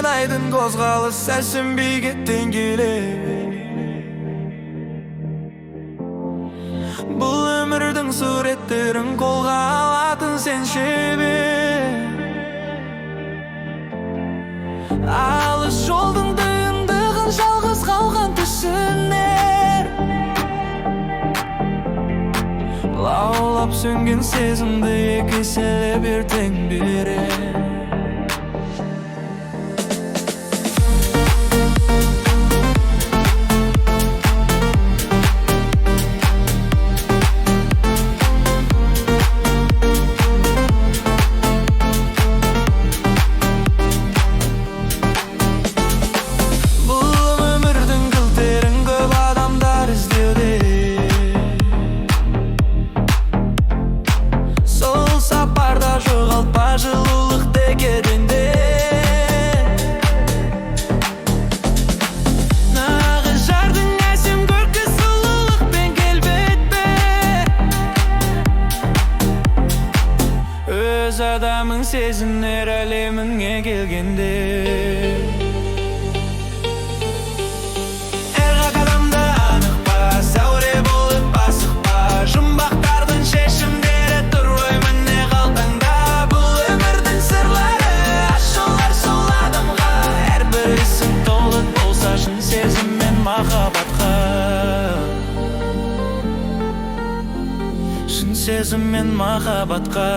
сен айдын қозғалыс сәрсенбей кеттен келе. Бұл өмірдің суреттерін қолға алатын сен шебер. Алыс жолдың түйіндігін жалғыз қалған түсінер. Лаулап сөнген сезімді екі еселеп ертең берер. Жылулық дегенде нағыз жардың әсем көркі сұлулықпен келбетпе. Өз адамың сезінер әлеміңе келгенде. Шын сезім мен махаббатқа